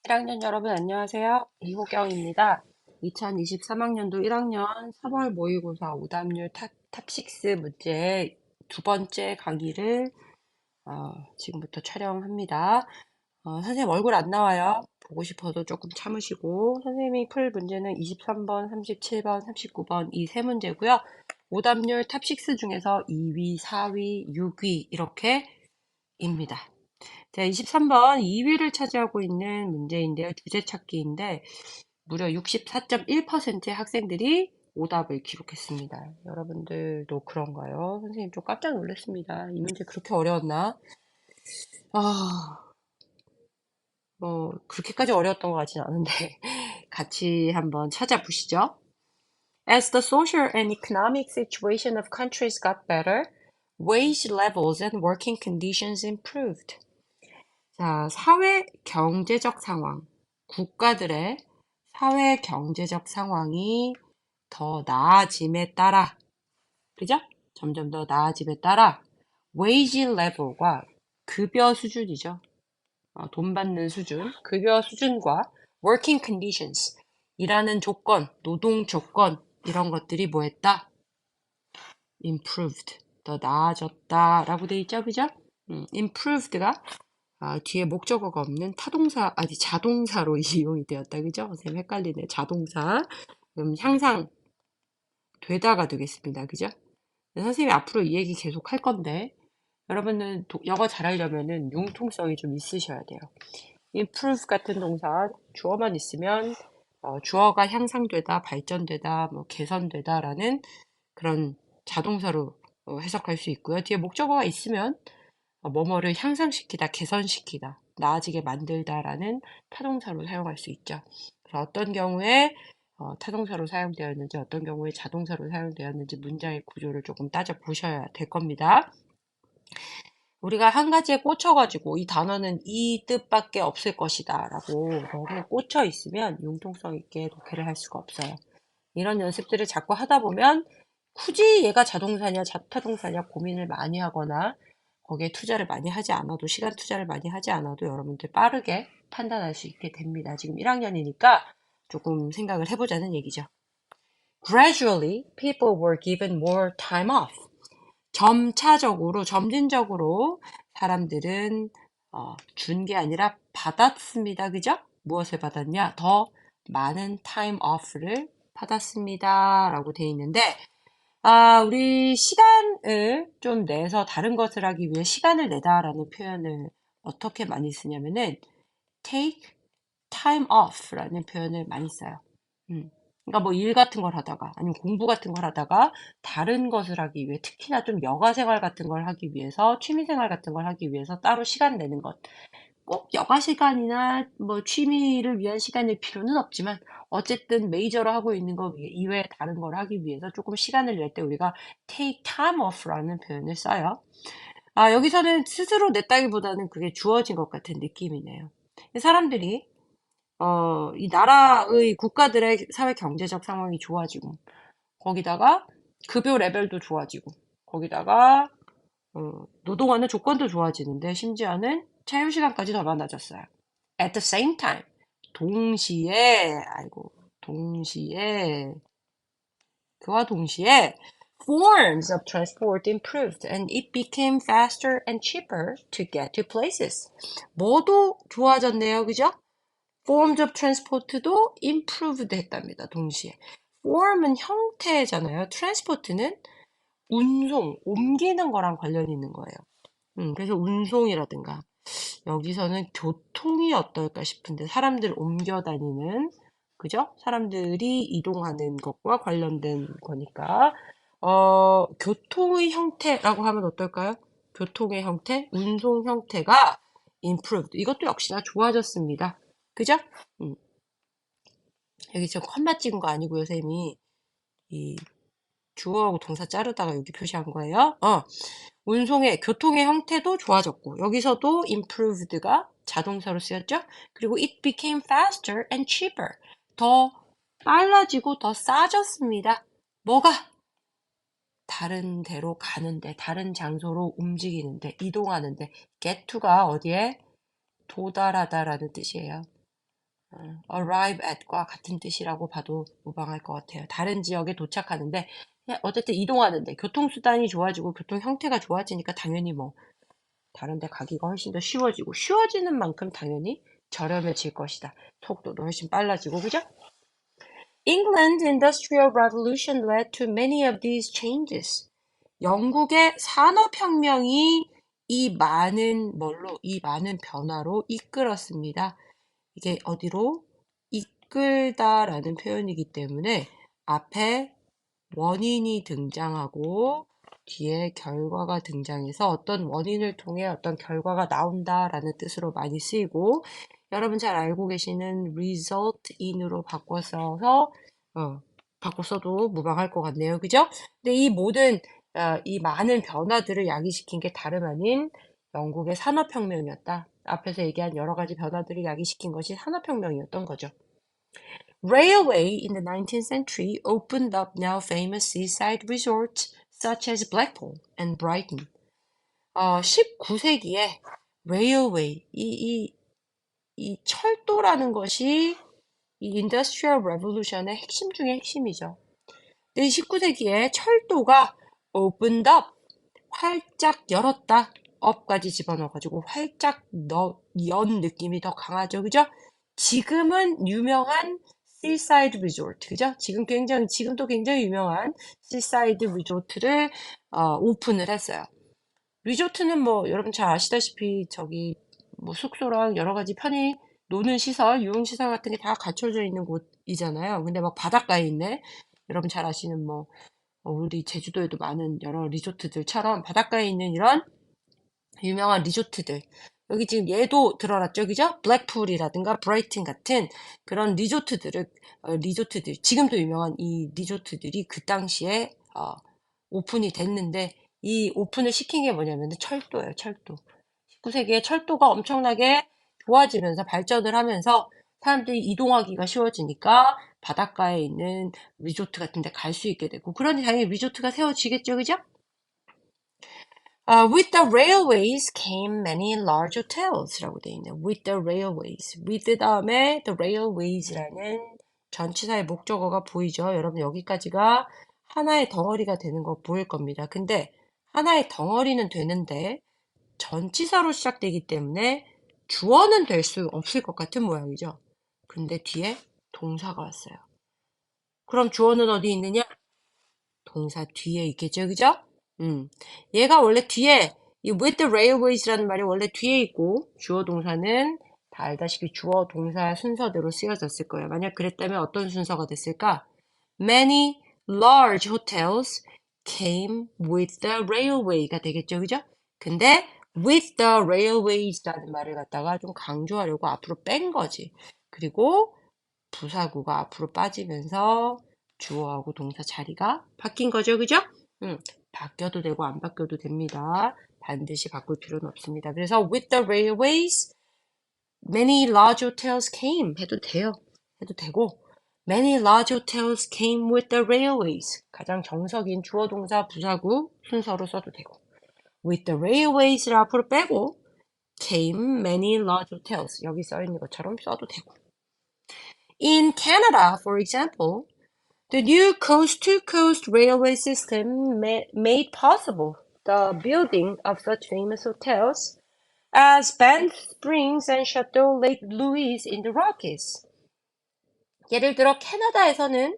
1학년 여러분 안녕하세요. 이호경입니다. 2023학년도 1학년 3월 모의고사 오답률 탑6 문제 두 번째 강의를 지금부터 촬영합니다. 선생님 얼굴 안 나와요. 보고 싶어도 조금 참으시고 선생님이 풀 문제는 23번, 37번, 39번 이 세 문제고요. 오답률 탑6 중에서 2위, 4위, 6위 이렇게입니다. 자, 23번 2위를 차지하고 있는 문제인데요. 주제 찾기인데 무려 64.1%의 학생들이 오답을 기록했습니다. 여러분들도 그런가요? 선생님 좀 깜짝 놀랐습니다. 이 문제 그렇게 어려웠나? 아, 뭐 그렇게까지 어려웠던 것 같지는 않은데 같이 한번 찾아보시죠. As the social and economic situation of countries got better, wage levels and working conditions improved. 자, 사회 경제적 상황, 국가들의 사회 경제적 상황이 더 나아짐에 따라, 그죠? 점점 더 나아짐에 따라 wage level과 급여 수준이죠. 돈 받는 수준, 급여 수준과 working conditions, 일하는 조건, 노동 조건 이런 것들이 뭐했다? improved, 더 나아졌다라고 돼 있죠, 그죠? improved가 뒤에 목적어가 없는 타동사, 아니, 자동사로 이용이 되었다. 그죠? 선생님 헷갈리네. 자동사. 그럼 향상되다가 되겠습니다. 그죠? 선생님이 앞으로 이 얘기 계속 할 건데, 여러분은 영어 잘하려면은 융통성이 좀 있으셔야 돼요. improve 같은 동사, 주어만 있으면, 주어가 향상되다, 발전되다, 뭐, 개선되다라는 그런 자동사로 해석할 수 있고요. 뒤에 목적어가 있으면, 뭐뭐를 향상시키다, 개선시키다, 나아지게 만들다라는 타동사로 사용할 수 있죠. 그래서 어떤 경우에 타동사로 사용되었는지, 어떤 경우에 자동사로 사용되었는지 문장의 구조를 조금 따져 보셔야 될 겁니다. 우리가 한 가지에 꽂혀가지고 이 단어는 이 뜻밖에 없을 것이다 라고 너무 꽂혀 있으면 융통성 있게 독해를 할 수가 없어요. 이런 연습들을 자꾸 하다 보면 굳이 얘가 자동사냐 타동사냐 고민을 많이 하거나 거기에 투자를 많이 하지 않아도 시간 투자를 많이 하지 않아도 여러분들 빠르게 판단할 수 있게 됩니다. 지금 1학년이니까 조금 생각을 해보자는 얘기죠. Gradually, people were given more time off. 점차적으로, 점진적으로 사람들은 준 게 아니라 받았습니다. 그죠? 무엇을 받았냐? 더 많은 time off를 받았습니다. 라고 돼 있는데 우리 시간을 좀 내서 다른 것을 하기 위해 시간을 내다라는 표현을 어떻게 많이 쓰냐면은 take time off라는 표현을 많이 써요. 그러니까 뭐 일 같은 걸 하다가 아니면 공부 같은 걸 하다가 다른 것을 하기 위해 특히나 좀 여가 생활 같은 걸 하기 위해서 취미 생활 같은 걸 하기 위해서 따로 시간 내는 것. 꼭 여가 시간이나 뭐 취미를 위한 시간일 필요는 없지만 어쨌든 메이저로 하고 있는 거 이외에 다른 걸 하기 위해서 조금 시간을 낼 때 우리가 take time off라는 표현을 써요. 여기서는 스스로 냈다기보다는 그게 주어진 것 같은 느낌이네요. 사람들이 이 나라의 국가들의 사회 경제적 상황이 좋아지고 거기다가 급여 레벨도 좋아지고 거기다가 노동하는 조건도 좋아지는데 심지어는 자유시간까지 더 많아졌어요. At the same time, 동시에, 아이고, 동시에, 그와 동시에 forms of transport improved and it became faster and cheaper to get to places. 뭐도 좋아졌네요, 그죠? forms of transport도 improved 했답니다, 동시에. form은 형태잖아요. transport는 운송, 옮기는 거랑 관련이 있는 거예요. 그래서 운송이라든가 여기서는 교통이 어떨까 싶은데 사람들 옮겨 다니는 그죠? 사람들이 이동하는 것과 관련된 거니까 교통의 형태라고 하면 어떨까요? 교통의 형태, 운송 형태가 improved. 이것도 역시나 좋아졌습니다. 그죠? 음. 여기 지금 컴마 찍은 거 아니고요, 쌤이. 이 주어하고 동사 자르다가 여기 표시한 거예요. 교통의 형태도 좋아졌고, 여기서도 improved가 자동사로 쓰였죠? 그리고 it became faster and cheaper. 더 빨라지고 더 싸졌습니다. 뭐가? 다른 데로 가는데, 다른 장소로 움직이는데, 이동하는데, get to가 어디에? 도달하다라는 뜻이에요. arrive at과 같은 뜻이라고 봐도 무방할 것 같아요. 다른 지역에 도착하는데 어쨌든 이동하는데 교통수단이 좋아지고 교통 형태가 좋아지니까 당연히 뭐 다른 데 가기가 훨씬 더 쉬워지고 쉬워지는 만큼 당연히 저렴해질 것이다. 속도도 훨씬 빨라지고 그죠? England's Industrial Revolution led to many of these changes. 영국의 산업혁명이 이 많은 변화로 이끌었습니다. 이게 어디로? 이끌다라는 표현이기 때문에 앞에 원인이 등장하고 뒤에 결과가 등장해서 어떤 원인을 통해 어떤 결과가 나온다라는 뜻으로 많이 쓰이고 여러분 잘 알고 계시는 result in으로 바꿔서도 무방할 것 같네요. 그죠? 근데 이 많은 변화들을 야기시킨 게 다름 아닌 영국의 산업혁명이었다. 앞에서 얘기한 여러 가지 변화들을 야기시킨 것이 산업혁명이었던 거죠. Railway in the 19th century opened up now famous seaside resorts such as Blackpool and Brighton. 19세기에 railway, 이 철도라는 것이 이 Industrial Revolution의 핵심 중에 핵심이죠. 근데 19세기에 철도가 opened up, 활짝 열었다. up까지 집어넣어가지고 활짝 연 느낌이 더 강하죠. 그죠? 지금은 유명한 seaside resort, 그죠? 지금도 굉장히 유명한 seaside resort를 오픈을 했어요. 리조트는 뭐 여러분 잘 아시다시피 저기 뭐 숙소랑 여러 가지 편히 노는 시설, 유흥시설 같은 게 다 갖춰져 있는 곳이잖아요. 근데 막 바닷가에 있네. 여러분 잘 아시는 뭐 우리 제주도에도 많은 여러 리조트들처럼 바닷가에 있는 이런 유명한 리조트들. 여기 지금 얘도 드러났죠, 그죠? 블랙풀이라든가 브라이튼 같은 그런 리조트들, 지금도 유명한 이 리조트들이 그 당시에 오픈이 됐는데 이 오픈을 시킨 게 뭐냐면 철도예요, 철도. 19세기에 철도가 엄청나게 좋아지면서 발전을 하면서 사람들이 이동하기가 쉬워지니까 바닷가에 있는 리조트 같은 데 갈 수 있게 되고 그러니 당연히 리조트가 세워지겠죠, 그죠? With the railways came many large hotels라고 돼 있네요. With the railways. with 다음에 the railways라는 전치사의 목적어가 보이죠? 여러분 여기까지가 하나의 덩어리가 되는 거 보일 겁니다. 근데 하나의 덩어리는 되는데 전치사로 시작되기 때문에 주어는 될 수 없을 것 같은 모양이죠. 근데 뒤에 동사가 왔어요. 그럼 주어는 어디 있느냐? 동사 뒤에 있겠죠, 그죠? 얘가 원래 뒤에, 이 with the railways라는 말이 원래 뒤에 있고, 주어 동사는 다 알다시피 주어 동사 순서대로 쓰여졌을 거예요. 만약 그랬다면 어떤 순서가 됐을까? Many large hotels came with the railway가 되겠죠, 그죠? 근데 with the railways라는 말을 갖다가 좀 강조하려고 앞으로 뺀 거지. 그리고 부사구가 앞으로 빠지면서 주어하고 동사 자리가 바뀐 거죠, 그죠? 바뀌어도 되고 안 바뀌어도 됩니다. 반드시 바꿀 필요는 없습니다. 그래서 with the railways, many large hotels came 해도 돼요. 해도 되고 many large hotels came with the railways 가장 정석인 주어 동사 부사구 순서로 써도 되고 with the railways를 앞으로 빼고 came many large hotels 여기 써 있는 것처럼 써도 되고 In Canada, for example, the new coast-to-coast railway system made possible the building of such famous hotels as Banff Springs and Chateau Lake Louise in the Rockies. 예를 들어 캐나다에서는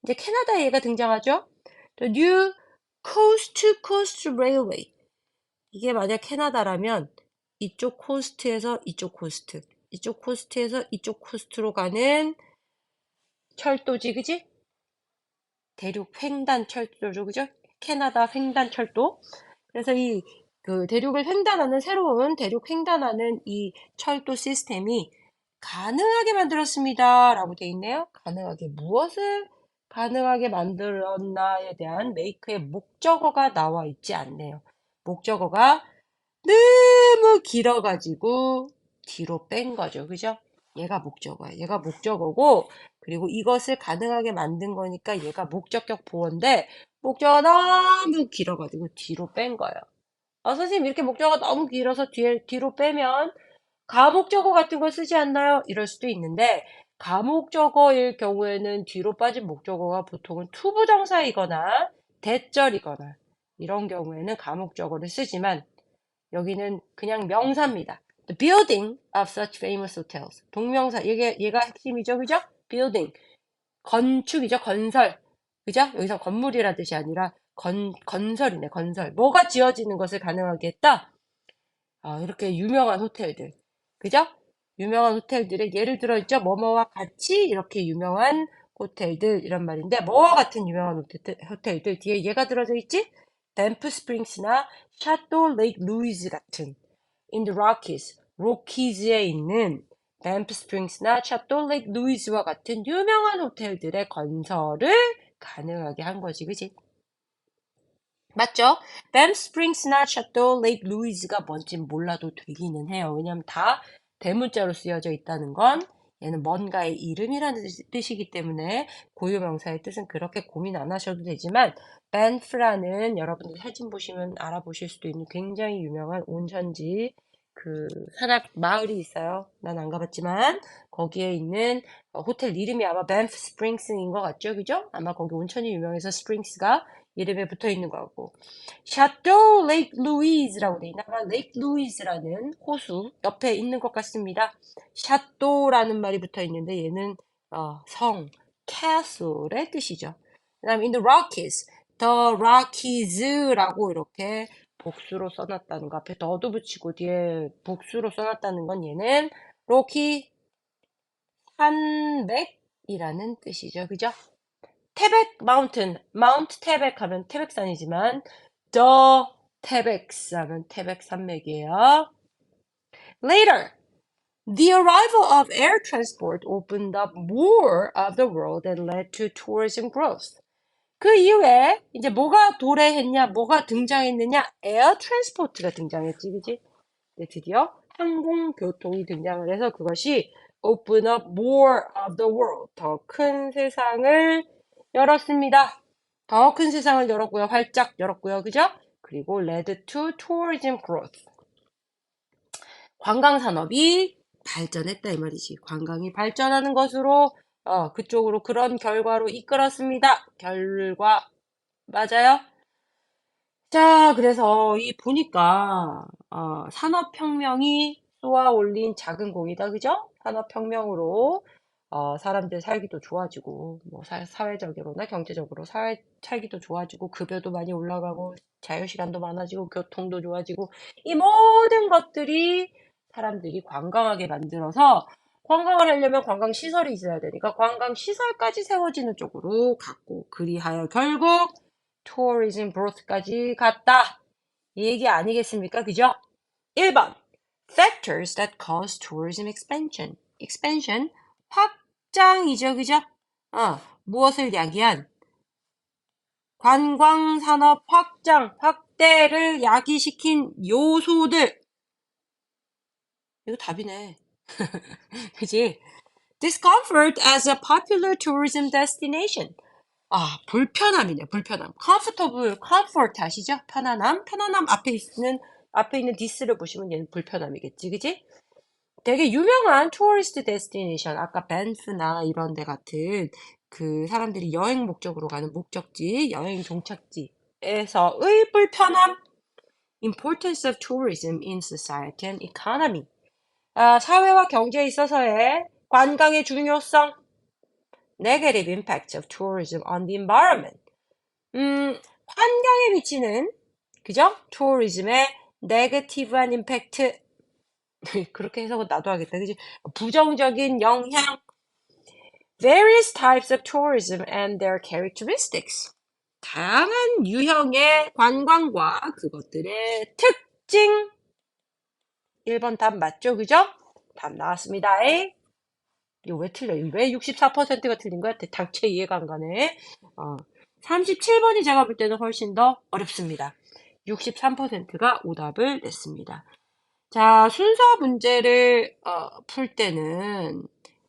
이제 캐나다 얘가 등장하죠. The new coast-to-coast railway. 이게 만약 캐나다라면 이쪽 코스트에서 이쪽 코스트, 이쪽 코스트에서 이쪽 코스트로 가는 철도지, 그지? 대륙 횡단 철도죠, 그죠? 캐나다 횡단 철도. 그래서 대륙을 횡단하는 새로운 대륙 횡단하는 이 철도 시스템이 가능하게 만들었습니다. 라고 돼 있네요. 가능하게 무엇을 가능하게 만들었나에 대한 메이크의 목적어가 나와 있지 않네요. 목적어가 너무 길어가지고 뒤로 뺀 거죠. 그죠? 얘가 목적어예요. 얘가 목적어고 그리고 이것을 가능하게 만든 거니까 얘가 목적격 보어인데 목적어가 너무 길어가지고 뒤로 뺀 거예요. 선생님 이렇게 목적어가 너무 길어서 뒤로 빼면 가목적어 같은 거 쓰지 않나요? 이럴 수도 있는데 가목적어일 경우에는 뒤로 빠진 목적어가 보통은 투부정사이거나 대절이거나 이런 경우에는 가목적어를 쓰지만 여기는 그냥 명사입니다. The building of such famous hotels. 동명사. 얘가 핵심이죠. 그죠? building. 건축이죠. 건설. 그죠? 여기서 건물이라 뜻이 아니라 건설이네. 건설. 뭐가 지어지는 것을 가능하게 했다? 이렇게 유명한 호텔들. 그죠? 유명한 호텔들의 예를 들어 있죠. 뭐뭐와 같이 이렇게 유명한 호텔들 이런 말인데 뭐와 같은 유명한 호텔들 뒤에 얘가 들어져 있지? 밴프 스프링스나 샤또 레이크 루이즈 같은 in the Rockies, 로키즈에 있는 밴프 스프링스나 샤또 레이크 루이즈와 같은 유명한 호텔들의 건설을 가능하게 한 거지, 그지? 맞죠? 밴프 스프링스나 샤또 레이크 루이즈가 뭔진 몰라도 되기는 해요. 왜냐면 다 대문자로 쓰여져 있다는 건 얘는 뭔가의 이름이라는 뜻이기 때문에 고유명사의 뜻은 그렇게 고민 안 하셔도 되지만 밴프라는 여러분들 사진 보시면 알아보실 수도 있는 굉장히 유명한 온천지 그 산악 마을이 있어요. 난 안 가봤지만 거기에 있는 호텔 이름이 아마 밴프 스프링스인 것 같죠? 그죠? 아마 거기 온천이 유명해서 스프링스가 이름에 붙어 있는 거 같고 샤또 레이크 루이즈라고 돼 있나? 아마 레이크 루이즈라는 호수 옆에 있는 것 같습니다. 샤또라는 말이 붙어 있는데 얘는 성, castle의 뜻이죠. 그다음에 in the Rockies, the Rockies라고 이렇게 복수로 써놨다는 거 앞에 더도 붙이고 뒤에 복수로 써놨다는 건 얘는 로키 산맥이라는 뜻이죠. 그죠? 태백 마운틴, 마운트 태백 하면 태백산이지만 the 태백스 하면 태백산맥이에요. Later, the arrival of air transport opened up more of the world and led to tourism growth. 그 이후에 이제 뭐가 도래했냐, 뭐가 등장했느냐? 에어 트랜스포트가 등장했지, 그지? 네, 드디어 항공교통이 등장을 해서 그것이 open up more of the world, 더 큰 세상을 열었습니다. 더 큰 세상을 열었고요. 활짝 열었고요. 그죠? 그리고 led to tourism growth. 관광산업이 발전했다 이 말이지. 관광이 발전하는 것으로 그쪽으로 그런 결과로 이끌었습니다. 결과 맞아요? 자, 그래서 이 보니까 산업혁명이 쏘아 올린 작은 공이다, 그죠? 산업혁명으로 사람들 살기도 좋아지고 뭐 사회적으로나 경제적으로 살기도 좋아지고 급여도 많이 올라가고 자유시간도 많아지고 교통도 좋아지고 이 모든 것들이 사람들이 관광하게 만들어서 관광을 하려면 관광시설이 있어야 되니까 관광시설까지 세워지는 쪽으로 갔고 그리하여 결국 tourism growth까지 갔다. 이 얘기 아니겠습니까? 그죠? 1번. Factors that cause tourism expansion. expansion. 확장이죠. 그죠? 무엇을 야기한? 관광산업 확장, 확대를 야기시킨 요소들. 이거 답이네. 그지? Discomfort as a popular tourism destination. 불편함이네, 불편함. comfortable, comfort 아시죠? 편안함. 편안함 앞에 있는 this를 보시면 얘는 불편함이겠지, 그지? 되게 유명한 tourist destination, 아까 밴프나 이런 데 같은 그 사람들이 여행 목적으로 가는 목적지, 여행 종착지에서의 불편함. Importance of tourism in society and economy. 사회와 경제에 있어서의 관광의 중요성. Negative impact of tourism on the environment. 환경에 미치는, 그죠? tourism의 negative한 임팩트. 그렇게 해석은 나도 하겠다. 그지? 부정적인 영향. Various types of tourism and their characteristics. 다양한 유형의 관광과 그것들의 특징. 1번 답 맞죠? 그죠? 답 나왔습니다. 이거 왜 틀려? 왜 64%가 틀린 거야? 당체 이해가 안 가네. 37번이 제가 볼 때는 훨씬 더 어렵습니다. 63%가 오답을 냈습니다. 자, 순서 문제를 풀 때는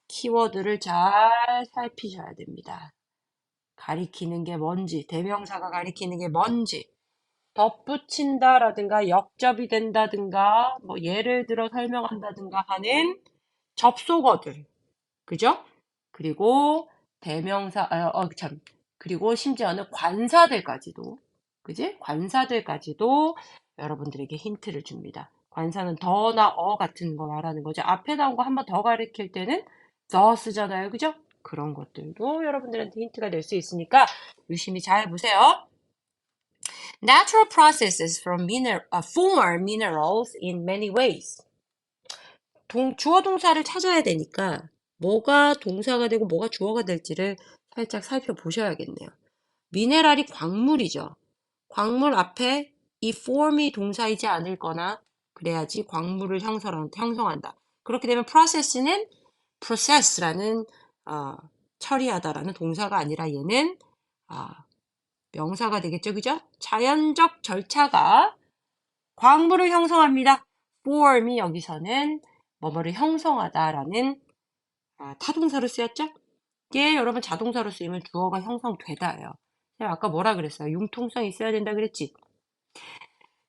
키워드를 잘 살피셔야 됩니다. 가리키는 게 뭔지, 대명사가 가리키는 게 뭔지, 덧붙인다라든가 역접이 된다든가 뭐 예를 들어 설명한다든가 하는 접속어들. 그죠? 그리고 대명사, 그리고 심지어는 관사들까지도, 그지? 관사들까지도 여러분들에게 힌트를 줍니다. 관사는 더나 같은 거 말하는 거죠. 앞에 나온 거 한 번 더 가리킬 때는 더 쓰잖아요. 그죠? 그런 것들도 여러분들한테 힌트가 될 수 있으니까 유심히 잘 보세요. Natural processes form minerals in many ways. 주어 동사를 찾아야 되니까 뭐가 동사가 되고 뭐가 주어가 될지를 살짝 살펴보셔야겠네요. 미네랄이 광물이죠. 광물 앞에 이 form이 동사이지 않을 거나 그래야지 광물을 형성한다. 그렇게 되면 process는 process라는 처리하다라는 동사가 아니라 얘는 명사가 되겠죠. 그죠? 자연적 절차가 광물을 형성합니다. form이 여기서는 뭐뭐를 형성하다라는 타동사로 쓰였죠? 이게 여러분 자동사로 쓰이면 주어가 형성되다예요. 제가 아까 뭐라 그랬어요? 융통성이 있어야 된다 그랬지?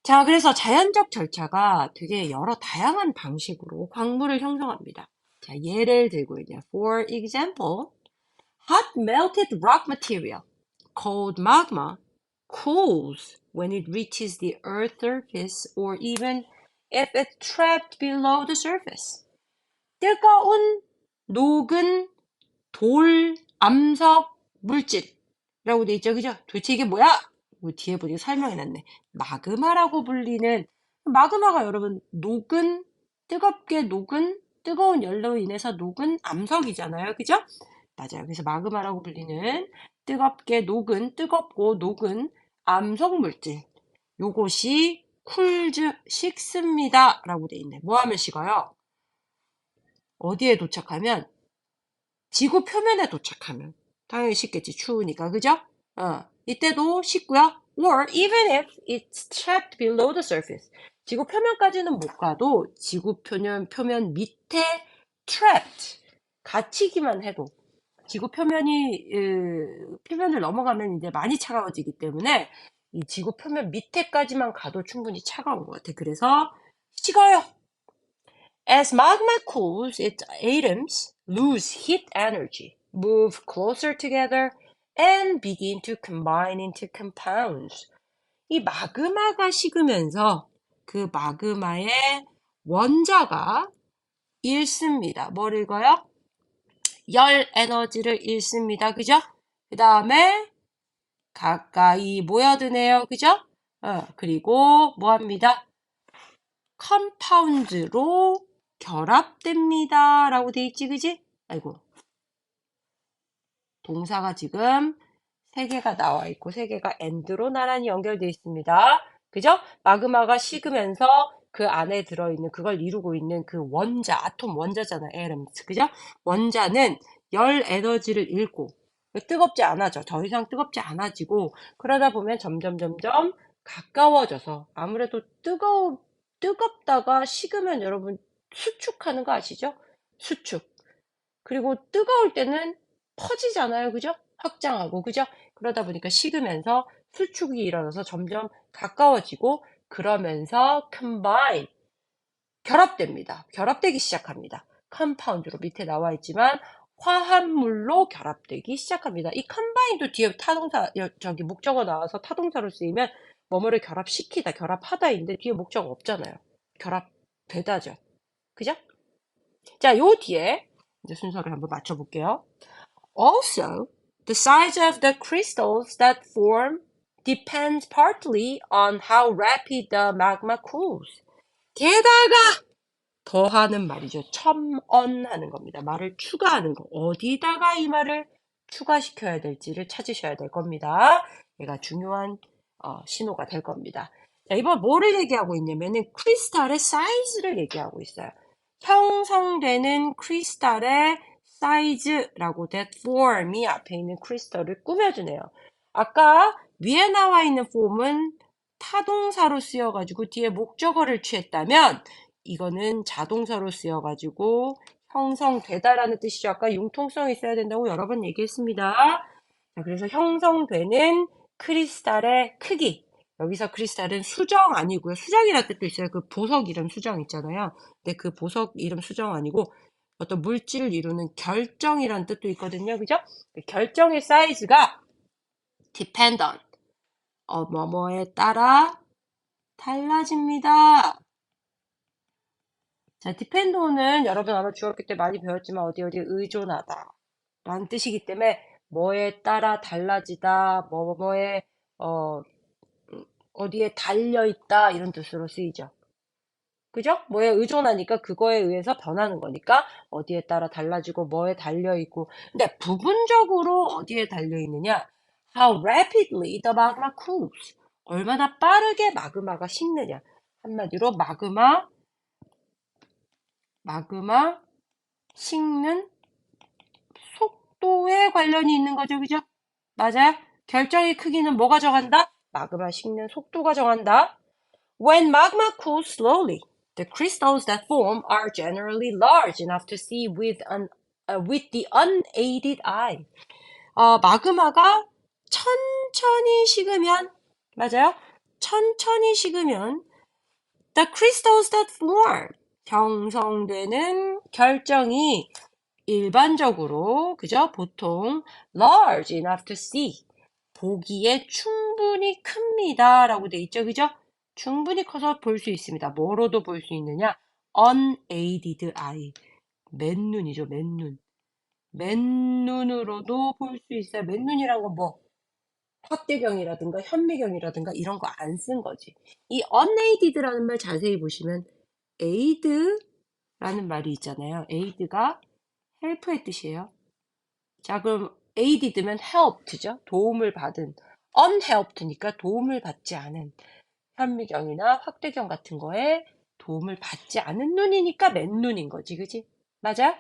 자, 그래서 자연적 절차가 되게 여러 다양한 방식으로 광물을 형성합니다. 자, 예를 들고 있네요. For example, hot melted rock material called magma cools when it reaches the earth's surface or even if it's trapped below the surface. 뜨거운 녹은 돌, 암석, 물질이라고 돼 있죠. 그죠? 도대체 이게 뭐야? 뒤에 보니까 설명해놨네. 마그마라고 불리는, 마그마가 여러분, 뜨겁게 녹은, 뜨거운 열로 인해서 녹은 암석이잖아요. 그죠? 맞아요. 그래서 마그마라고 불리는 뜨겁고 녹은 암석 물질. 요것이 쿨즈 식습니다. 라고 돼 있네. 뭐 하면 식어요? 어디에 도착하면? 지구 표면에 도착하면 당연히 식겠지. 추우니까. 그죠? 이때도 식고요. Or even if it's trapped below the surface. 지구 표면까지는 못 가도 지구 표면 밑에 trapped. 갇히기만 해도 지구 표면을 넘어가면 이제 많이 차가워지기 때문에 이 지구 표면 밑에까지만 가도 충분히 차가운 것 같아. 그래서 식어요. As magma cools, its atoms lose heat energy, move closer together, and begin to combine into compounds. 이 마그마가 식으면서 그 마그마의 원자가 잃습니다. 뭘 읽어요? 열 에너지를 잃습니다. 그죠? 그 다음에 가까이 모여드네요. 그죠? 그리고 뭐 합니다? 컴파운드로 결합됩니다. 라고 돼 있지, 그지? 아이고. 동사가 지금 3개가 나와 있고 3개가 and로 나란히 연결되어 있습니다. 그죠? 마그마가 식으면서 그 안에 들어있는, 그걸 이루고 있는 그 아톰 원자잖아, atoms. 그죠? 원자는 열 에너지를 잃고, 뜨겁지 않아져. 더 이상 뜨겁지 않아지고, 그러다 보면 점점 가까워져서, 아무래도 뜨겁다가 식으면 여러분 수축하는 거 아시죠? 수축. 그리고 뜨거울 때는 퍼지잖아요. 그죠? 확장하고. 그죠? 그러다 보니까 식으면서 수축이 일어나서 점점 가까워지고 그러면서 combine, 결합됩니다. 결합되기 시작합니다. 컴파운드로 밑에 나와 있지만 화합물로 결합되기 시작합니다. 이 combine도 뒤에 타동사, 목적어 나와서 타동사로 쓰이면 뭐뭐를 결합시키다, 결합하다인데 뒤에 목적어 없잖아요. 결합되다죠. 그죠? 자, 요 뒤에 이제 순서를 한번 맞춰볼게요. Also, the size of the crystals that form depends partly on how rapid the magma cools. 게다가 더하는 말이죠. 첨언하는 겁니다. 말을 추가하는 거. 어디다가 이 말을 추가시켜야 될지를 찾으셔야 될 겁니다. 얘가 중요한 신호가 될 겁니다. 자, 이번 뭐를 얘기하고 있냐면은 크리스탈의 사이즈를 얘기하고 있어요. 형성되는 크리스탈의 사이즈라고 that form이 앞에 있는 크리스탈을 꾸며주네요. 아까 위에 나와 있는 form은 타동사로 쓰여가지고 뒤에 목적어를 취했다면 이거는 자동사로 쓰여가지고 형성되다라는 뜻이죠. 아까 융통성이 있어야 된다고 여러 번 얘기했습니다. 자, 그래서 형성되는 크리스탈의 크기, 여기서 크리스탈은 수정 아니고요. 수정이라는 뜻도 있어요. 그 보석 이름 수정 있잖아요. 근데 그 보석 이름 수정 아니고 어떤 물질을 이루는 결정이라는 뜻도 있거든요. 그죠? 그 결정의 사이즈가 depend on 뭐뭐에 따라 달라집니다. 자, depend on은 여러분 아마 중학교 때 많이 배웠지만 어디에 의존하다 라는 뜻이기 때문에 뭐에 따라 달라지다, 뭐뭐에 어디에 달려있다 이런 뜻으로 쓰이죠. 그죠? 뭐에 의존하니까 그거에 의해서 변하는 거니까 어디에 따라 달라지고 뭐에 달려있고 근데 부분적으로 어디에 달려있느냐 How rapidly the magma cools 얼마나 빠르게 마그마가 식느냐 한마디로 마그마 식는 속도에 관련이 있는 거죠. 그죠? 맞아요? 결정의 크기는 뭐가 정한다? 마그마 식는 속도가 정한다. When magma cools slowly, the crystals that form are generally large enough to see with the unaided eye. 마그마가 천천히 식으면, 맞아요? 천천히 식으면, the crystals that form, 형성되는 결정이 일반적으로, 그죠? 보통 large enough to see, 보기에 충분히 큽니다. 라고 돼 있죠. 그죠? 충분히 커서 볼 수 있습니다. 뭐로도 볼 수 있느냐? unaided eye. 맨눈이죠, 맨눈. 맨눈으로도 볼 수 있어요. 맨눈이란 건 뭐, 확대경이라든가 현미경이라든가 이런 거 안 쓴 거지. 이 unaided라는 말 자세히 보시면 aid라는 말이 있잖아요. aid가 help의 뜻이에요. 자, 그럼 aided면 helped죠. 도움을 받은. unhelped니까 도움을 받지 않은. 현미경이나 확대경 같은 거에 도움을 받지 않은 눈이니까 맨눈인 거지, 그지? 맞아?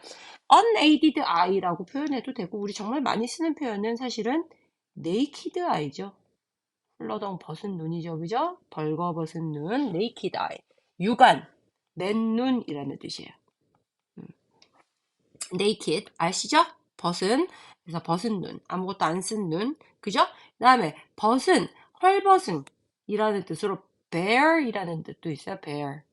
unaided eye라고 표현해도 되고, 우리 정말 많이 쓰는 표현은 사실은 naked eye죠. 훌러덩 벗은 눈이죠, 그죠? 벌거벗은 눈, naked eye. 육안, 맨눈이라는 뜻이에요. naked, 아시죠? 벗은, 그래서 벗은 눈, 아무것도 안 쓴 눈, 그죠? 그 다음에 벗은, 헐벗은 이라는 뜻으로 bare이라는 뜻도 있어요. bear.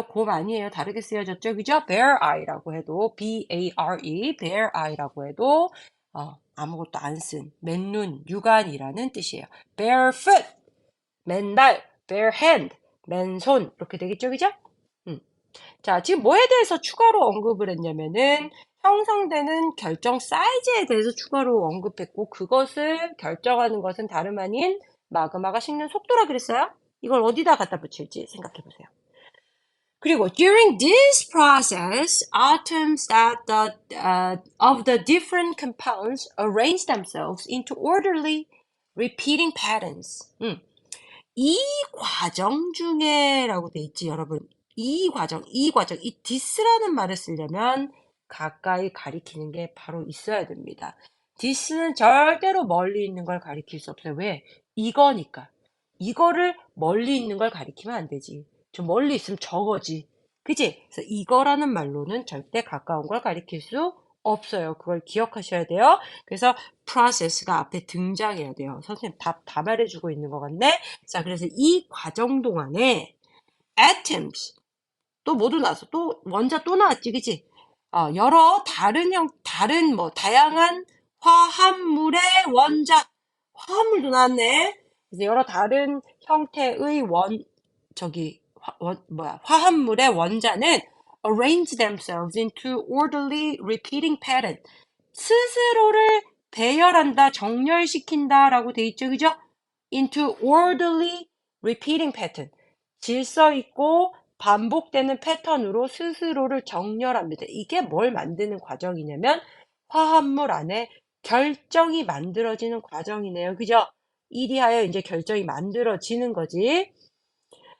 곰 아니에요. 다르게 쓰여졌죠. 그죠? bare eye라고 해도 B-A-R-E, bare eye라고 해도 아무것도 안 쓴 맨눈, 육안이라는 뜻이에요. barefoot, 맨발, bare hand, 맨손 이렇게 되겠죠. 그죠? 자, 지금 뭐에 대해서 추가로 언급을 했냐면은 형성되는 결정 사이즈에 대해서 추가로 언급했고 그것을 결정하는 것은 다름 아닌 마그마가 식는 속도라 그랬어요. 이걸 어디다 갖다 붙일지 생각해 보세요. 그리고 during this process, atoms of the different compounds arrange themselves into orderly repeating patterns. 이 과정 중에라고 돼 있지, 여러분. 이 과정, 이 this라는 말을 쓰려면 가까이 가리키는 게 바로 있어야 됩니다. this는 절대로 멀리 있는 걸 가리킬 수 없어요. 왜? 이거니까. 이거를 멀리 있는 걸 가리키면 안 되지. 좀 멀리 있으면 저거지. 그치? 그래서 이거라는 말로는 절대 가까운 걸 가리킬 수 없어요. 그걸 기억하셔야 돼요. 그래서 process가 앞에 등장해야 돼요. 선생님 다 말해주고 있는 것 같네. 자, 그래서 이 과정 동안에 atoms 또 모두 나왔어. 또 원자 또 나왔지, 그치? 여러 다른 뭐 다양한 화합물의 원자 화합물도 나왔네. 그래서 여러 다른 형태의 화합물의 원자는 arrange themselves into orderly repeating pattern. 스스로를 배열한다, 정렬시킨다라고 돼 있죠, 그죠? into orderly repeating pattern. 질서 있고 반복되는 패턴으로 스스로를 정렬합니다. 이게 뭘 만드는 과정이냐면 화합물 안에 결정이 만들어지는 과정이네요. 그죠? 이리하여 이제 결정이 만들어지는 거지.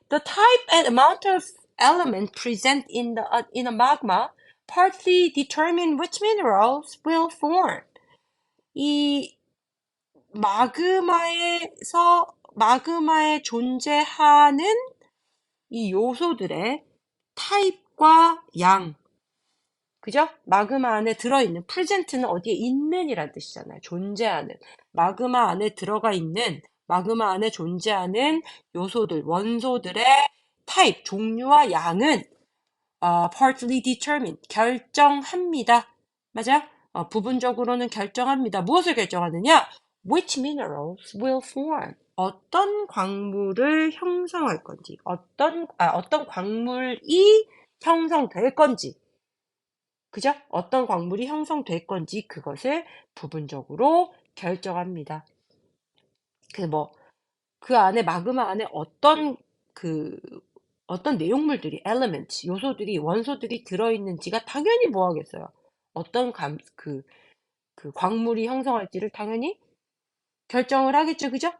The type and amount of element present in a magma partly determine which minerals will form. 이 마그마에 존재하는 이 요소들의 타입과 양, 그죠? 마그마 안에 들어있는, present는 어디에 있는이란 뜻이잖아요. 존재하는. 마그마 안에 들어가 있는 마그마 안에 존재하는 요소들, 원소들의 타입, 종류와 양은 partly determine, 결정합니다. 맞아? 부분적으로는 결정합니다. 무엇을 결정하느냐? Which minerals will form? 어떤 광물을 형성할 건지, 어떤 광물이 형성될 건지, 그죠? 어떤 광물이 형성될 건지 그것을 부분적으로 결정합니다. 그 안에 마그마 안에 어떤 내용물들이 element, 요소들이 원소들이 들어있는지가 당연히 뭐 하겠어요? 어떤 그 광물이 형성할지를 당연히 결정을 하겠죠, 그죠?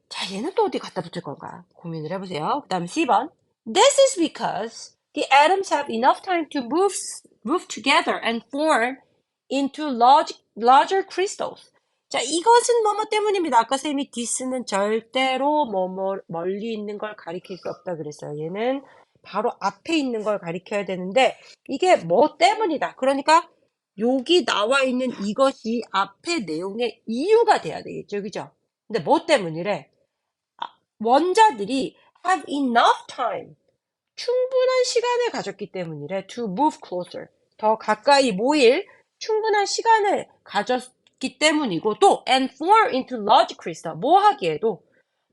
자, 얘는 또 어디 갖다 붙을 건가 고민을 해보세요. 그 다음 10번. This is because the atoms have enough time to move together and form into larger crystals. 자, 이것은 뭐뭐 때문입니다. 아까 쌤이 this는 절대로 멀리 있는 걸 가리킬 수 없다 그랬어요. 얘는 바로 앞에 있는 걸 가리켜야 되는데 이게 뭐 때문이다. 그러니까 여기 나와 있는 이것이 앞에 내용의 이유가 돼야 되겠죠. 그죠? 근데 뭐 때문이래? 원자들이 have enough time, 충분한 시간을 가졌기 때문이래. to move closer, 더 가까이 모일 충분한 시간을 가졌기 때문이고 또 and form into large crystal, 뭐 하기에도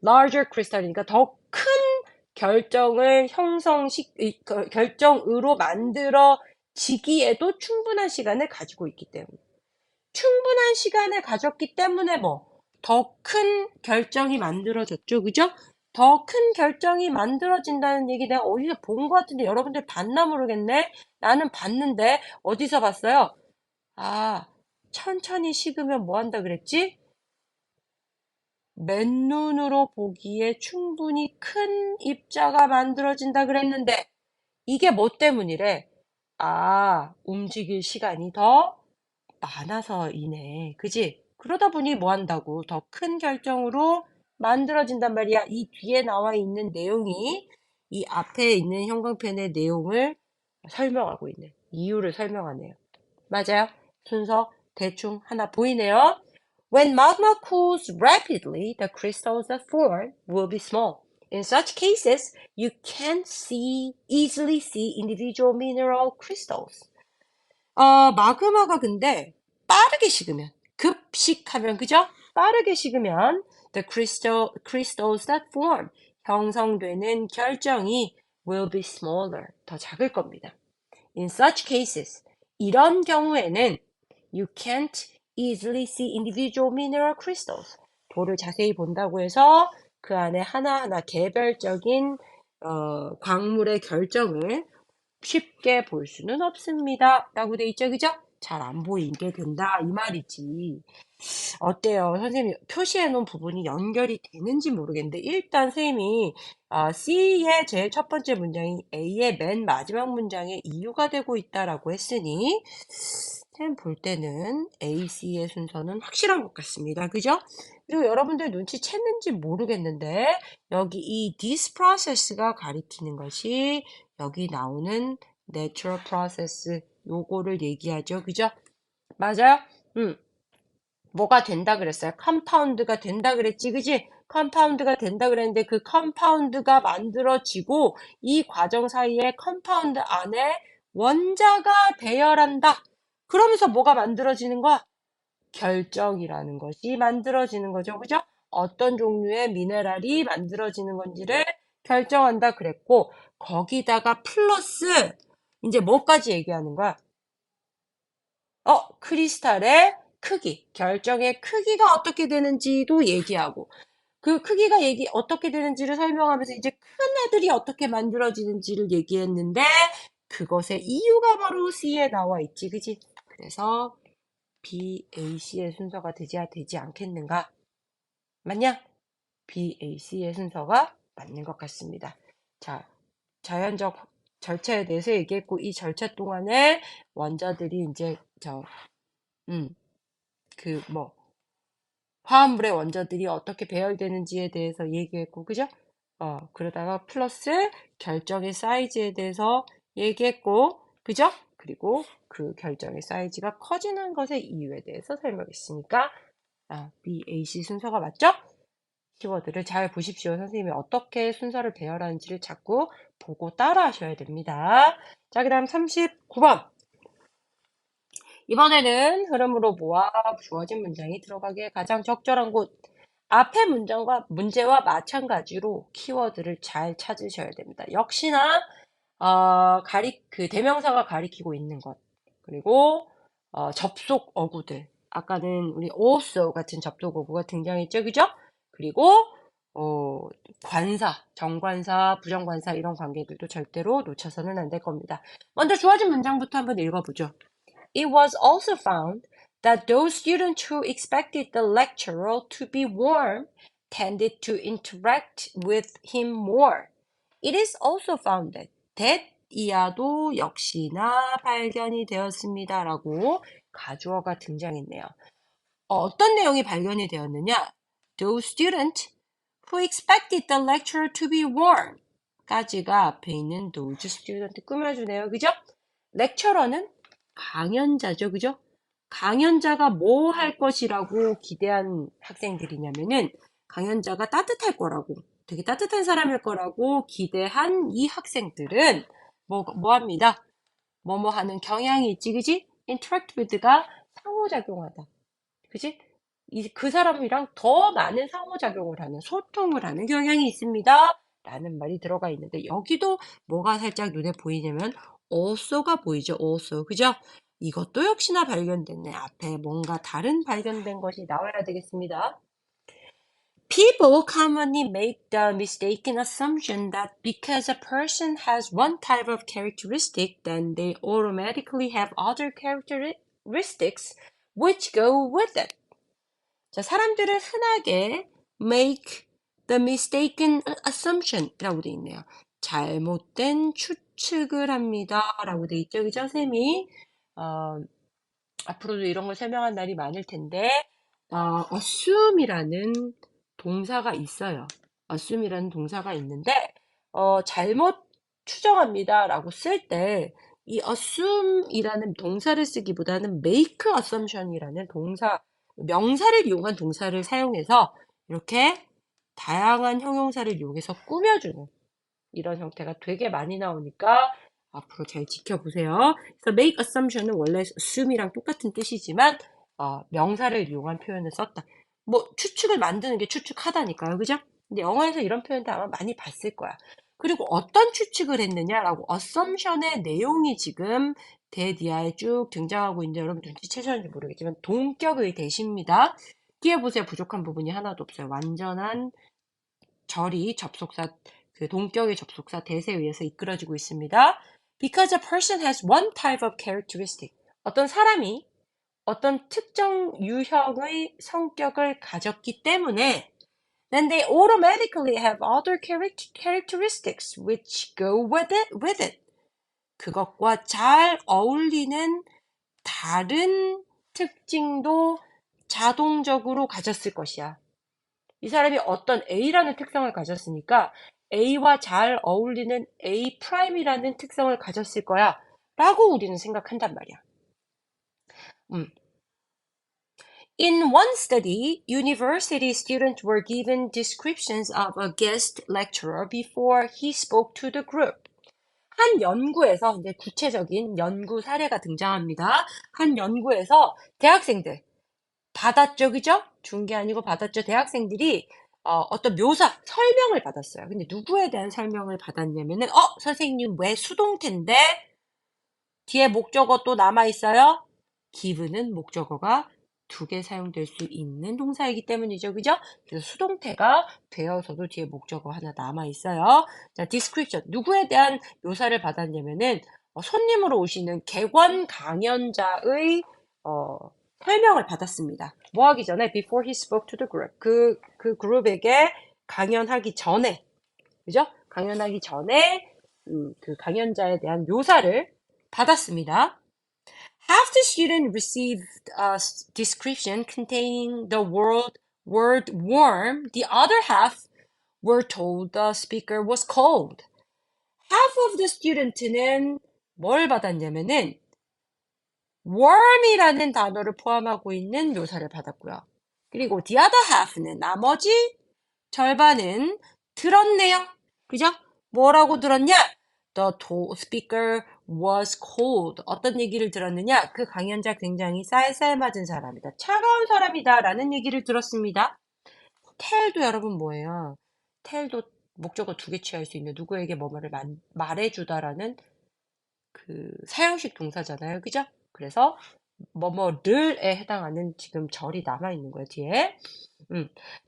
larger crystal이니까 더 큰 결정으로 만들어지기에도 충분한 시간을 가지고 있기 때문에 충분한 시간을 가졌기 때문에 더 큰 결정이 만들어졌죠. 그죠? 더 큰 결정이 만들어진다는 얘기 내가 어디서 본 것 같은데 여러분들 봤나 모르겠네. 나는 봤는데 어디서 봤어요? 천천히 식으면 뭐 한다 그랬지? 맨눈으로 보기에 충분히 큰 입자가 만들어진다 그랬는데 이게 뭐 때문이래? 움직일 시간이 더 많아서이네. 그지? 그러다 보니 뭐 한다고? 더 큰 결정으로 만들어진단 말이야. 이 뒤에 나와 있는 내용이 이 앞에 있는 형광펜의 내용을 설명하고 있는 이유를 설명하네요. 맞아요. 순서 대충 하나 보이네요. When magma cools rapidly, the crystals that form will be small. In such cases, you can't easily see individual mineral crystals. 마그마가 근데 빠르게 식으면, 급식하면, 그죠? 빠르게 식으면 the crystals that form, 형성되는 결정이 will be smaller, 더 작을 겁니다. In such cases, 이런 경우에는 you can't easily see individual mineral crystals. 돌을 자세히 본다고 해서 그 안에 하나하나 개별적인 광물의 결정을 쉽게 볼 수는 없습니다. 라고 돼 있죠, 그죠? 잘 안 보이게 된다 이 말이지. 어때요? 선생님이 표시해 놓은 부분이 연결이 되는지 모르겠는데 일단 선생님이 C의 제일 첫 번째 문장이 A의 맨 마지막 문장에 이유가 되고 있다라고 했으니 선생님 볼 때는 A, C의 순서는 확실한 것 같습니다. 그죠? 그리고 여러분들 눈치챘는지 모르겠는데 여기 이 this process가 가리키는 것이 여기 나오는 natural process 요거를 얘기하죠. 그죠? 맞아요? 뭐가 된다 그랬어요? 컴파운드가 된다 그랬지, 그지? 컴파운드가 된다 그랬는데 그 컴파운드가 만들어지고 이 과정 사이에 컴파운드 안에 원자가 배열한다. 그러면서 뭐가 만들어지는 거야? 결정이라는 것이 만들어지는 거죠. 그죠? 어떤 종류의 미네랄이 만들어지는 건지를 결정한다 그랬고 거기다가 플러스 이제 뭐까지 얘기하는 거야? 크리스탈의 크기, 결정의 크기가 어떻게 되는지도 얘기하고 그 크기가 어떻게 되는지를 설명하면서 이제 큰 애들이 어떻게 만들어지는지를 얘기했는데 그것의 이유가 바로 C에 나와 있지, 그지? 그래서 B, A, C의 순서가 되지 않겠는가? 맞냐? B, A, C의 순서가 맞는 것 같습니다. 자, 자연적 절차에 대해서 얘기했고 이 절차 동안에 원자들이 이제 화합물의 원자들이 어떻게 배열되는지에 대해서 얘기했고, 그죠? 그러다가 플러스 결정의 사이즈에 대해서 얘기했고, 그죠? 그리고 그 결정의 사이즈가 커지는 것의 이유에 대해서 설명했으니까 BAC 순서가 맞죠? 키워드를 잘 보십시오. 선생님이 어떻게 순서를 배열하는지를 자꾸 보고 따라 하셔야 됩니다. 자, 그 다음 39번. 이번에는 흐름으로 모아 주어진 문장이 들어가기에 가장 적절한 곳. 앞의 문제와 마찬가지로 키워드를 잘 찾으셔야 됩니다. 역시나 그 대명사가 가리키고 있는 것. 그리고 접속 어구들. 아까는 우리 also 같은 접속 어구가 등장했죠. 그죠? 그리고 관사, 정관사, 부정관사 이런 관계들도 절대로 놓쳐서는 안 될 겁니다. 먼저 주어진 문장부터 한번 읽어보죠. It was also found that those students who expected the lecturer to be warm tended to interact with him more. It is also found that 이하도 역시나 발견이 되었습니다. 라고 가주어가 등장했네요. 어떤 내용이 발견이 되었느냐? Those students who expected the lecturer to be warm 까지가 앞에 있는 those student 꾸며주네요. 그죠? lecturer는 강연자죠. 그죠? 강연자가 뭐 할 것이라고 기대한 학생들이냐면은 강연자가 따뜻할 거라고 되게 따뜻한 사람일 거라고 기대한 이 학생들은 뭐 합니다. 뭐뭐 하는 경향이 있지, 그지? interact with가 상호작용하다. 그지? 그 사람이랑 더 많은 상호작용을 하는, 소통을 하는 경향이 있습니다. 라는 말이 들어가 있는데, 여기도 뭐가 살짝 눈에 보이냐면, also가 보이죠, also. 그죠? 이것도 역시나 발견됐네. 앞에 뭔가 다른 발견된 것이 나와야 되겠습니다. People commonly make the mistaken assumption that because a person has one type of characteristic, then they automatically have other characteristics which go with it. 자, 사람들은 흔하게 make the mistaken assumption 라고 돼 있네요. 잘못된 추측을 합니다. 라고 돼 있죠. 그죠, 쌤이? 앞으로도 이런 걸 설명한 날이 많을 텐데, assume이라는 동사가 있어요. assume이라는 동사가 있는데, 잘못 추정합니다. 라고 쓸 때, 이 assume이라는 동사를 쓰기보다는 make assumption이라는 명사를 이용한 동사를 사용해서 이렇게 다양한 형용사를 이용해서 꾸며주는 이런 형태가 되게 많이 나오니까 앞으로 잘 지켜보세요. 그래서 make assumption은 원래 assume이랑 똑같은 뜻이지만 명사를 이용한 표현을 썼다. 뭐 추측을 만드는 게 추측하다니까요. 그죠? 근데 영어에서 이런 표현도 아마 많이 봤을 거야. 그리고 어떤 추측을 했느냐라고 assumption의 내용이 지금 대디아에 쭉 등장하고 있는데 여러분 눈치채셨는지 모르겠지만 동격의 대시입니다. 뒤에 보세요. 부족한 부분이 하나도 없어요. 완전한 절이 접속사 그 동격의 접속사 대세에 의해서 이끌어지고 있습니다. Because a person has one type of characteristic. 어떤 사람이 어떤 특정 유형의 성격을 가졌기 때문에 then they automatically have other characteristics which go with it. 그것과 잘 어울리는 다른 특징도 자동적으로 가졌을 것이야. 이 사람이 어떤 A라는 특성을 가졌으니까 A와 잘 어울리는 A'이라는 특성을 가졌을 거야. 라고 우리는 생각한단 말이야. In one study, university students were given descriptions of a guest lecturer before he spoke to the group. 한 연구에서 이제 구체적인 연구 사례가 등장합니다. 한 연구에서 대학생들 받았죠, 그죠? 준 게 아니고 받았죠. 대학생들이 어떤 설명을 받았어요. 근데 누구에 대한 설명을 받았냐면은 선생님 왜 수동태인데 뒤에 목적어 또 남아 있어요? give는 목적어가 2개 사용될 수 있는 동사이기 때문이죠. 그죠? 그래서 수동태가 되어서도 뒤에 목적어 하나 남아 있어요. 자, description. 누구에 대한 묘사를 받았냐면은 손님으로 오시는 객원 강연자의 설명을 받았습니다. 뭐 하기 전에 before he spoke to the group. 그 그룹에게 강연하기 전에, 그죠? 강연하기 전에 그 강연자에 대한 묘사를 받았습니다. Half the students received a description containing the word warm. The other half were told the speaker was cold. Half of the student는 뭘 받았냐면은 warm이라는 단어를 포함하고 있는 묘사를 받았고요. 그리고 the other half는 나머지 절반은 들었네요. 그죠? 뭐라고 들었냐? The speaker was cold. 어떤 얘기를 들었느냐? 그 강연자 굉장히 쌀쌀 맞은 사람이다. 차가운 사람이다. 라는 얘기를 들었습니다. tell도 여러분 뭐예요? tell도 목적어 두 개 취할 수 있는 누구에게 뭐뭐를 말해주다라는 그 사형식 동사잖아요. 그죠? 그래서 뭐뭐를에 해당하는 지금 절이 남아있는 거예요. 뒤에.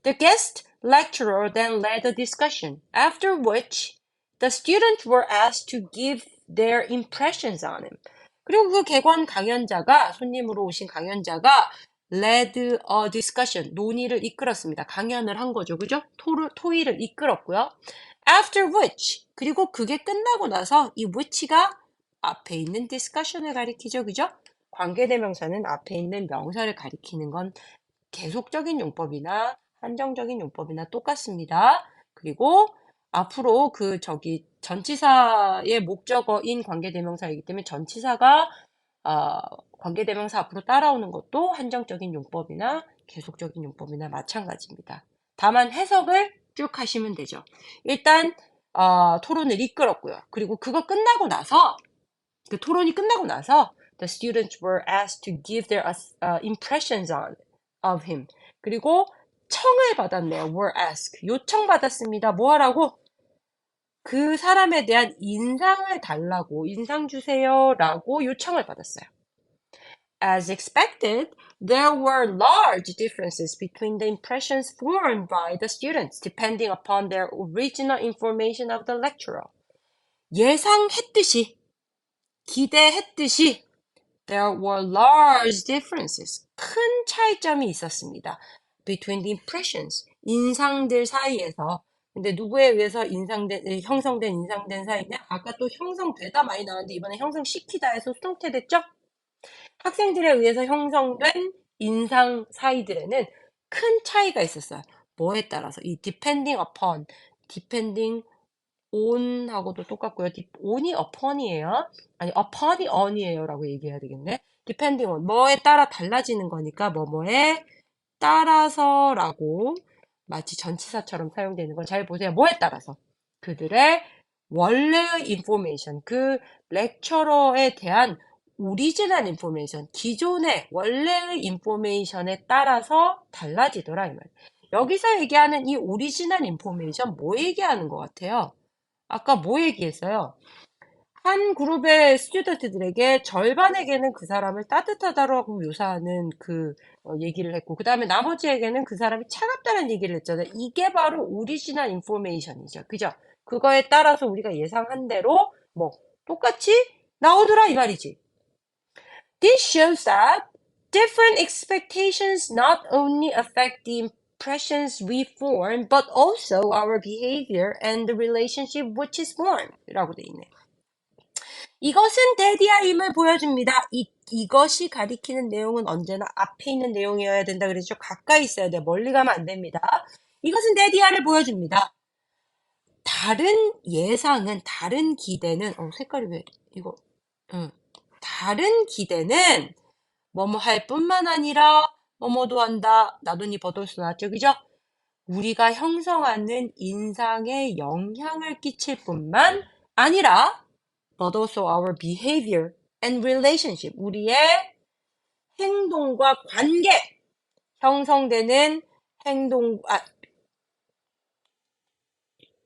The guest lecturer then led a discussion, after which the students were asked to give their impressions on him. 그리고 그 객원 강연자가, 손님으로 오신 강연자가 led a discussion, 논의를 이끌었습니다. 강연을 한 거죠. 그죠? 토의를 이끌었고요. After which, 그리고 그게 끝나고 나서 이 which가 앞에 있는 discussion을 가리키죠. 그죠? 관계대명사는 앞에 있는 명사를 가리키는 건 계속적인 용법이나 한정적인 용법이나 똑같습니다. 그리고 앞으로 전치사의 목적어인 관계대명사이기 때문에 전치사가 관계대명사 앞으로 따라오는 것도 한정적인 용법이나 계속적인 용법이나 마찬가지입니다. 다만 해석을 쭉 하시면 되죠. 일단 토론을 이끌었고요. 그리고 그거 끝나고 나서 그 토론이 끝나고 나서 the students were asked to give their impressions of him. 그리고 청을 받았네요. were asked. 요청받았습니다. 뭐 하라고? 그 사람에 대한 인상을 달라고, 인상 주세요라고 요청을 받았어요. As expected, there were large differences between the impressions formed by the students, depending upon their original information of the lecturer. 예상했듯이, 기대했듯이, there were large differences. 큰 차이점이 있었습니다. Between the impressions. 인상들 사이에서. 근데 누구에 의해서 형성된 사이냐? 아까 또 형성되다 많이 나왔는데 이번에 형성시키다 해서 수동태 됐죠? 학생들에 의해서 형성된 인상 사이들에는 큰 차이가 있었어요. 뭐에 따라서? 이 depending on 하고도 똑같고요. on이 upon이에요. 아니, upon이 on이에요. 라고 얘기해야 되겠네. depending on. 뭐에 따라 달라지는 거니까 뭐뭐에 따라서라고 마치 전치사처럼 사용되는 걸 잘 보세요. 뭐에 따라서? 그들의 원래의 information, 그 렉처러에 대한 오리지널 인포메이션, 기존의 원래의 인포메이션에 따라서 달라지더라 이 말. 여기서 얘기하는 이 오리지널 인포메이션 뭐 얘기하는 것 같아요? 아까 뭐 얘기했어요? 한 그룹의 스튜던트들에게 절반에게는 그 사람을 따뜻하다라고 묘사하는 얘기를 했고, 그 다음에 나머지에게는 그 사람이 차갑다는 얘기를 했잖아요. 이게 바로 오리지널 인포메이션이죠. 그죠? 그거에 따라서 우리가 예상한 대로 똑같이 나오더라 이 말이지. This shows that different expectations not only affect the impressions we form, but also our behavior and the relationship which is formed. 라고 돼 있네. 이것은 대디아임을 보여줍니다. 이것이 가리키는 내용은 언제나 앞에 있는 내용이어야 된다 그랬죠. 가까이 있어야 돼. 멀리 가면 안 됩니다. 이것은 대디아를 보여줍니다. 다른 예상은, 다른 기대는, 색깔이 왜, 이거, 다른 기대는 뭐뭐 할 뿐만 아니라 뭐뭐도 한다. 나돈이 버돌수 나왔죠. 그죠? 우리가 형성하는 인상에 영향을 끼칠 뿐만 아니라 but also our behavior and relationship. 우리의 행동과 관계. 형성되는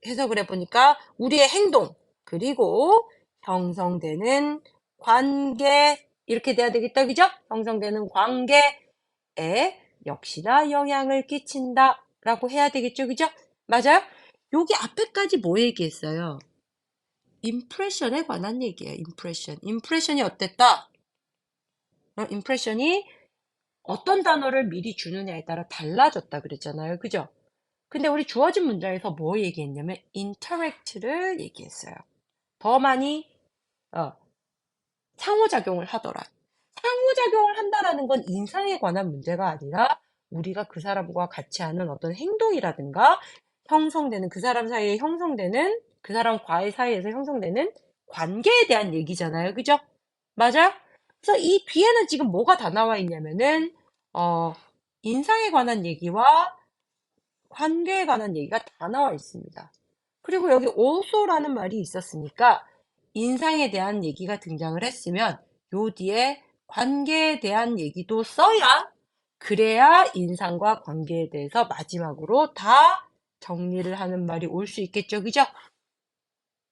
해석을 해보니까 우리의 행동 그리고 형성되는 관계 이렇게 돼야 되겠다. 그죠? 형성되는 관계에 역시나 영향을 끼친다 라고 해야 되겠죠. 그죠? 맞아요? 여기 앞에까지 뭐 얘기했어요? 임프레션에 관한 얘기예요. 임프레션이 어땠다? 임프레션이 어떤 단어를 미리 주느냐에 따라 달라졌다 그랬잖아요. 그죠? 근데 우리 주어진 문장에서 뭐 얘기했냐면 interact를 얘기했어요. 더 많이 상호작용을 하더라. 상호작용을 한다라는 건 인상에 관한 문제가 아니라 우리가 그 사람과 같이 하는 어떤 행동이라든가 형성되는 그 사람 사이에 형성되는 그 사람과의 사이에서 형성되는 관계에 대한 얘기잖아요. 그죠? 맞아요? 그래서 이 뒤에는 지금 뭐가 다 나와 있냐면은 인상에 관한 얘기와 관계에 관한 얘기가 다 나와 있습니다. 그리고 여기 also라는 말이 있었으니까 인상에 대한 얘기가 등장을 했으면 요 뒤에 관계에 대한 얘기도 써야 그래야 인상과 관계에 대해서 마지막으로 다 정리를 하는 말이 올 수 있겠죠. 그죠?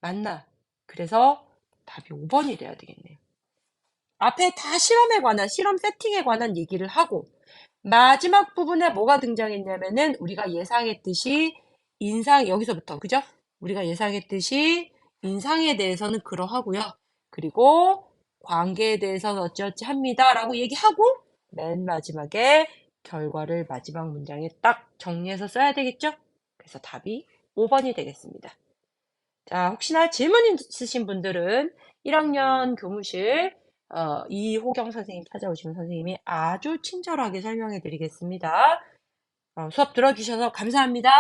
맞나? 그래서 답이 5번이 돼야 되겠네요. 앞에 다 실험에 관한, 실험 세팅에 관한 얘기를 하고 마지막 부분에 뭐가 등장했냐면은 우리가 예상했듯이 인상, 여기서부터, 그죠? 우리가 예상했듯이 인상에 대해서는 그러하고요. 그리고 관계에 대해서는 어찌어찌 합니다. 라고 얘기하고 맨 마지막에 결과를 마지막 문장에 딱 정리해서 써야 되겠죠? 그래서 답이 5번이 되겠습니다. 자, 혹시나 질문 있으신 분들은 1학년 교무실 이호경 선생님 찾아오시면 선생님이 아주 친절하게 설명해 드리겠습니다. 수업 들어주셔서 감사합니다.